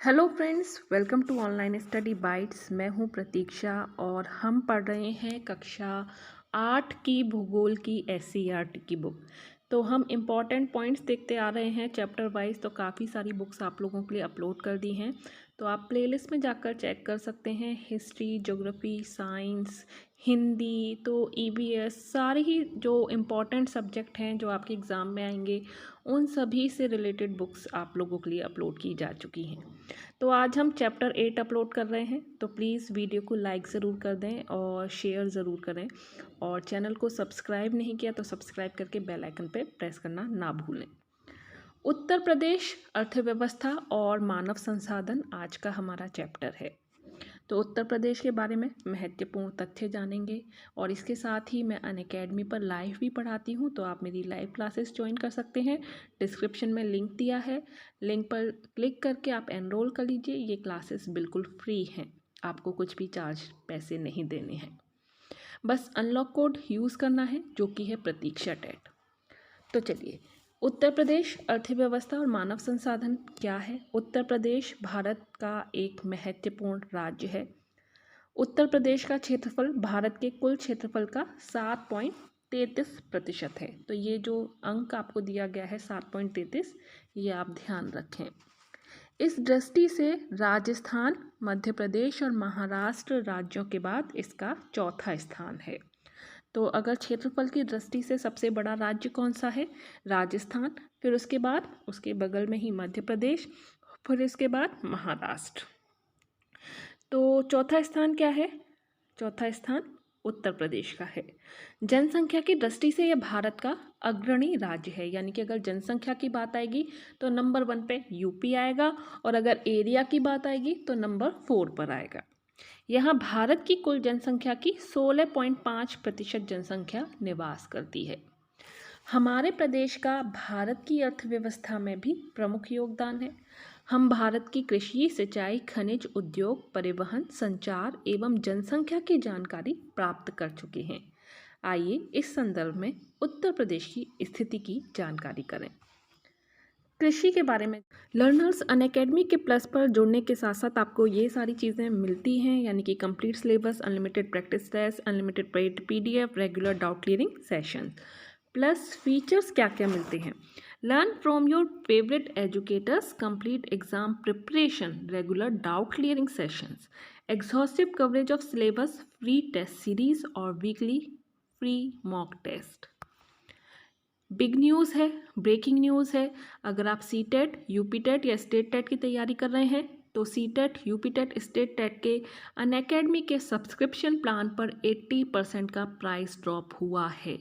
Hello friends, welcome to online study bites. मैं हूं प्रतीक्षा और हम पढ़ रहे हैं कक्षा 8 की भूगोल की एससीईआरटी की बुक। तो हम इम्पॉर्टेंट पॉइंट्स देखते आ रहे हैं चैप्टर वाइज। तो काफ़ी सारी बुक्स आप लोगों के लिए अपलोड कर दी हैं, तो आप प्लेलिस्ट में जाकर चेक कर सकते हैं। हिस्ट्री, ज्योग्राफी, साइंस, हिंदी, तो ईवीएस, सारे ही जो इम्पॉर्टेंट सब्जेक्ट हैं जो आपके एग्ज़ाम में आएंगे उन सभी से रिलेटेड बुक्स आप लोगों के लिए अपलोड की जा चुकी हैं। तो आज हम चैप्टर 8 अपलोड कर रहे हैं, तो प्लीज़ वीडियो को लाइक ज़रूर कर दें और शेयर ज़रूर करें, और चैनल को सब्सक्राइब नहीं किया तो सब्सक्राइब करके बेल आइकन पे प्रेस करना ना भूलें। उत्तर प्रदेश, अर्थव्यवस्था और मानव संसाधन आज का हमारा चैप्टर है। तो उत्तर प्रदेश के बारे में महत्वपूर्ण तथ्य जानेंगे, और इसके साथ ही मैं अनअकैडमी पर लाइव भी पढ़ाती हूँ, तो आप मेरी लाइव क्लासेस ज्वाइन कर सकते हैं। डिस्क्रिप्शन में लिंक दिया है, लिंक पर क्लिक करके आप एनरोल कर लीजिए। ये क्लासेस बिल्कुल फ्री हैं, आपको कुछ भी पैसे नहीं देने हैं। बस अनलॉक कोड यूज़ करना है, जो कि है प्रतीक्षा टेट। तो चलिए, उत्तर प्रदेश, अर्थव्यवस्था और मानव संसाधन क्या है। उत्तर प्रदेश भारत का एक महत्वपूर्ण राज्य है। उत्तर प्रदेश का क्षेत्रफल भारत के कुल क्षेत्रफल का 7.33% है। तो ये जो अंक आपको दिया गया है 7.33, ये आप ध्यान रखें। इस दृष्टि से राजस्थान, मध्य प्रदेश और महाराष्ट्र राज्यों के बाद इसका चौथा स्थान है। तो अगर क्षेत्रफल की दृष्टि से सबसे बड़ा राज्य कौन सा है? राजस्थान, फिर उसके बाद उसके बगल में ही मध्य प्रदेश, फिर इसके बाद महाराष्ट्र। तो चौथा स्थान क्या है? चौथा स्थान उत्तर प्रदेश का है। जनसंख्या की दृष्टि से यह भारत का अग्रणी राज्य है, यानी कि अगर जनसंख्या की बात आएगी तो नंबर 1 पे यूपी आएगा, और अगर एरिया की बात आएगी तो नंबर 4 पर आएगा। यहाँ भारत की कुल जनसंख्या की 16.5% जनसंख्या निवास करती है। हमारे प्रदेश का भारत की अर्थव्यवस्था में भी प्रमुख योगदान है। हम भारत की कृषि, सिंचाई, खनिज, उद्योग, परिवहन, संचार एवं जनसंख्या की जानकारी प्राप्त कर चुके हैं। आइए इस संदर्भ में उत्तर प्रदेश की स्थिति की जानकारी करें। कृषि के बारे में लर्नर्स अनअकैडमी के प्लस पर जुड़ने के साथ साथ आपको ये सारी चीज़ें मिलती हैं, यानी कि complete syllabus, unlimited practice test, unlimited paid PDF, regular doubt clearing session. Plus features क्या क्या मिलते हैं? Learn from your favourite educators, complete exam preparation, regular doubt clearing sessions, exhaustive coverage of syllabus, free test series और weekly free mock test. Big news है, breaking news है। अगर आप C TET, UP TET या state TET की तैयारी कर रहे हैं तो C TET, UP TET, state TET के अनअकैडमी के सब्सक्रिप्शन प्लान पर 80% का प्राइस ड्रॉप हुआ है।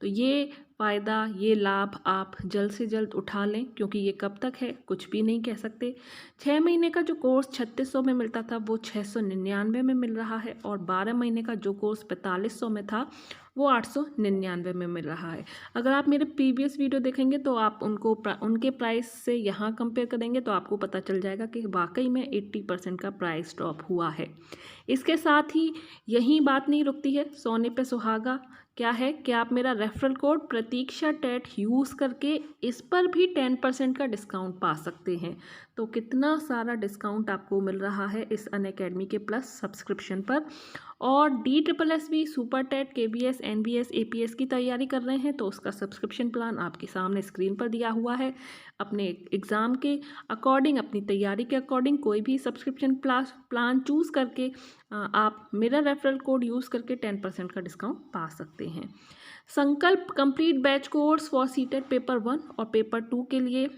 तो ये फ़ायदा, ये लाभ आप जल्द से जल्द उठा लें, क्योंकि ये कब तक है कुछ भी नहीं कह सकते। 6 महीने का जो कोर्स 3600 में मिलता था वो 699 में मिल रहा है, और 12 महीने का जो कोर्स 4500 में था वो 899 में मिल रहा है। अगर आप मेरे प्रीवियस वीडियो देखेंगे तो आप उनके प्राइस से यहाँ कंपेयर करेंगे तो आपको पता चल जाएगा कि वाकई में 80% का प्राइस ड्रॉप हुआ है। इसके साथ ही यही बात नहीं रुकती है, सोने पे सुहागा क्या है कि आप मेरा रेफरल कोड प्रतीक्षा टेट यूज़ करके इस पर भी 10% का डिस्काउंट पा सकते हैं। तो कितना सारा डिस्काउंट आपको मिल रहा है इस अनअकैडमी के प्लस सब्सक्रिप्शन पर। और DSSB, super TET, KBS, NBS, APS की तैयारी कर रहे हैं तो उसका सब्सक्रिप्शन प्लान आपके सामने स्क्रीन पर दिया हुआ है। अपने एग्ज़ाम के अकॉर्डिंग, अपनी तैयारी के अकॉर्डिंग कोई भी सब्सक्रिप्शन प्लान चूज़ करके आप मेरा रेफरल कोड यूज़ करके 10% का डिस्काउंट पा सकते हैं। संकल्प complete batch course for CTET paper 1 और पेपर 2 के लिए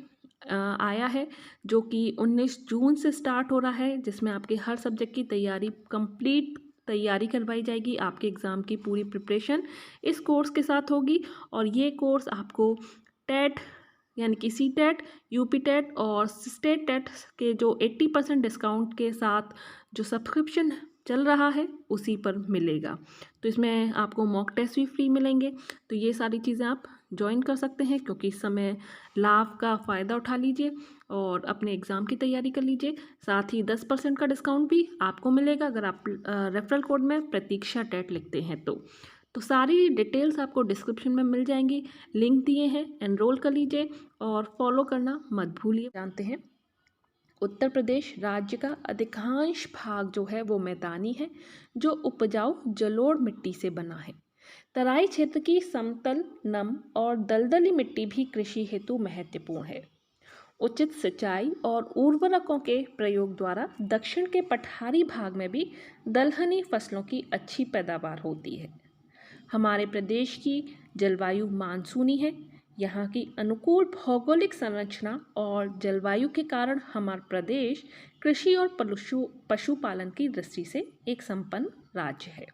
आया है, जो कि 19 जून से स्टार्ट हो रहा है, जिसमें आपके हर सब्जेक्ट की कंप्लीट तैयारी करवाई जाएगी। आपके एग्ज़ाम की पूरी प्रिपरेशन इस कोर्स के साथ होगी, और ये कोर्स आपको टेट यानी कि सी टेट, यूपी टेट और स्टेट टेट के जो 80% डिस्काउंट के साथ जो सब्सक्रिप्शन चल रहा है उसी पर मिलेगा। तो इसमें आपको मॉक टेस्ट भी फ्री मिलेंगे। तो ये सारी चीज़ें आप ज्वाइन कर सकते हैं, क्योंकि इस समय लाभ का फ़ायदा उठा लीजिए और अपने एग्ज़ाम की तैयारी कर लीजिए। साथ ही 10% का डिस्काउंट भी आपको मिलेगा अगर आप रेफरल कोड में प्रतीक्षा टेट लिखते हैं तो सारी डिटेल्स आपको डिस्क्रिप्शन में मिल जाएंगी, लिंक दिए हैं, एनरोल कर लीजिए और फॉलो करना मत भूलिए। जानते हैं उत्तर प्रदेश राज्य का अधिकांश भाग जो है वो मैदानी है, जो उपजाऊ जलोढ़ मिट्टी से बना है। तराई क्षेत्र की समतल, नम और दलदली मिट्टी भी कृषि हेतु महत्वपूर्ण है। उचित सिंचाई और उर्वरकों के प्रयोग द्वारा दक्षिण के पठारी भाग में भी दलहनी फसलों की अच्छी पैदावार होती है। हमारे प्रदेश की जलवायु मानसूनी है। यहाँ की अनुकूल भौगोलिक संरचना और जलवायु के कारण हमारा प्रदेश कृषि और पशुपालन की दृष्टि से एक संपन्न राज्य है।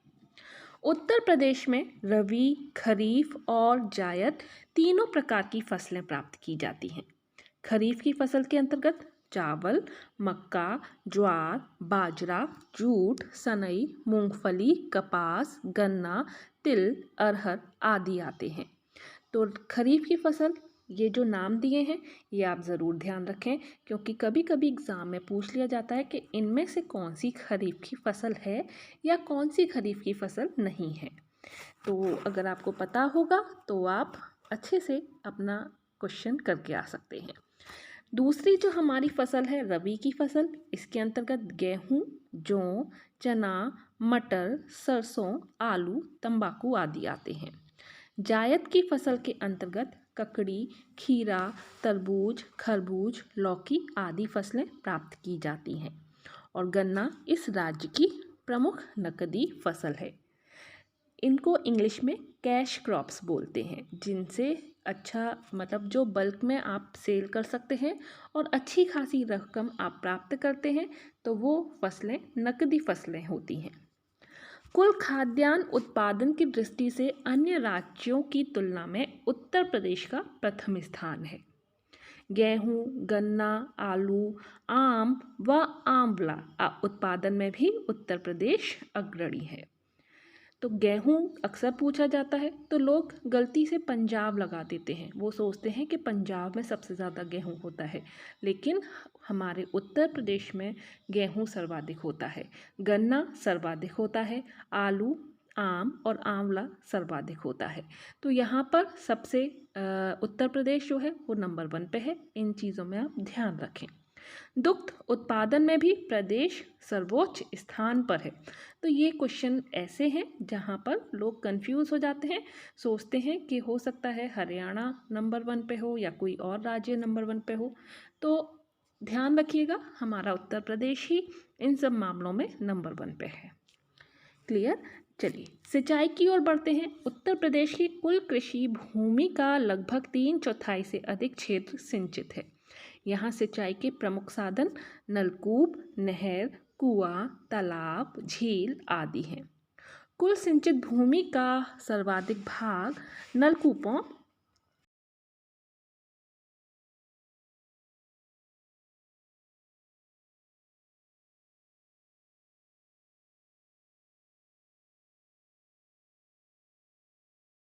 उत्तर प्रदेश में रबी, खरीफ और जायद तीनों प्रकार की फसलें प्राप्त की जाती हैं। खरीफ की फसल के अंतर्गत चावल, मक्का, ज्वार, बाजरा, जूट, सनई, मूंगफली, कपास, गन्ना, तिल, अरहर आदि आते हैं। तो खरीफ की फसल, ये जो नाम दिए हैं ये आप ज़रूर ध्यान रखें, क्योंकि कभी कभी एग्ज़ाम में पूछ लिया जाता है कि इनमें से कौन सी खरीफ की फसल है या कौन सी खरीफ की फसल नहीं है। तो अगर आपको पता होगा तो आप अच्छे से अपना क्वेश्चन करके आ सकते हैं। दूसरी जो हमारी फसल है रबी की फसल, इसके अंतर्गत गेहूँ, जौ, चना, मटर, सरसों, आलू, तंबाकू आदि आते हैं। जायद की फसल के अंतर्गत ककड़ी, खीरा, तरबूज, खरबूज, लौकी आदि फसलें प्राप्त की जाती हैं। और गन्ना इस राज्य की प्रमुख नकदी फसल है। इनको इंग्लिश में कैश क्रॉप्स बोलते हैं, जिनसे अच्छा मतलब जो बल्क में आप सेल कर सकते हैं और अच्छी खासी रकम आप प्राप्त करते हैं, तो वो फसलें नकदी फसलें होती हैं। कुल खाद्यान्न उत्पादन की दृष्टि से अन्य राज्यों की तुलना में उत्तर प्रदेश का प्रथम स्थान है। गेहूं, गन्ना, आलू, आम व आंवला उत्पादन में भी उत्तर प्रदेश अग्रणी है। तो गेहूं अक्सर पूछा जाता है तो लोग गलती से पंजाब लगा देते हैं, वो सोचते हैं कि पंजाब में सबसे ज़्यादा गेहूं होता है, लेकिन हमारे उत्तर प्रदेश में गेहूं सर्वाधिक होता है, गन्ना सर्वाधिक होता है, आलू, आम और आंवला सर्वाधिक होता है। तो यहाँ पर सबसे उत्तर प्रदेश जो है वो नंबर 1 पे है। इन चीज़ों में आप ध्यान रखें। दुग्ध उत्पादन में भी प्रदेश सर्वोच्च स्थान पर है। तो ये क्वेश्चन ऐसे हैं जहाँ पर लोग कंफ्यूज हो जाते हैं, सोचते हैं कि हो सकता है हरियाणा नंबर 1 पे हो या कोई और राज्य नंबर 1 पे हो। तो ध्यान रखिएगा, हमारा उत्तर प्रदेश ही इन सब मामलों में नंबर 1 पे है। क्लियर? चलिए सिंचाई की ओर बढ़ते हैं। उत्तर प्रदेश की कुल कृषि भूमि का लगभग 3/4 से अधिक क्षेत्र सिंचित है। यहाँ सिंचाई के प्रमुख साधन नलकूप, नहर, कुआं, तालाब, झील आदि हैं। कुल सिंचित भूमि का सर्वाधिक भाग नलकूपों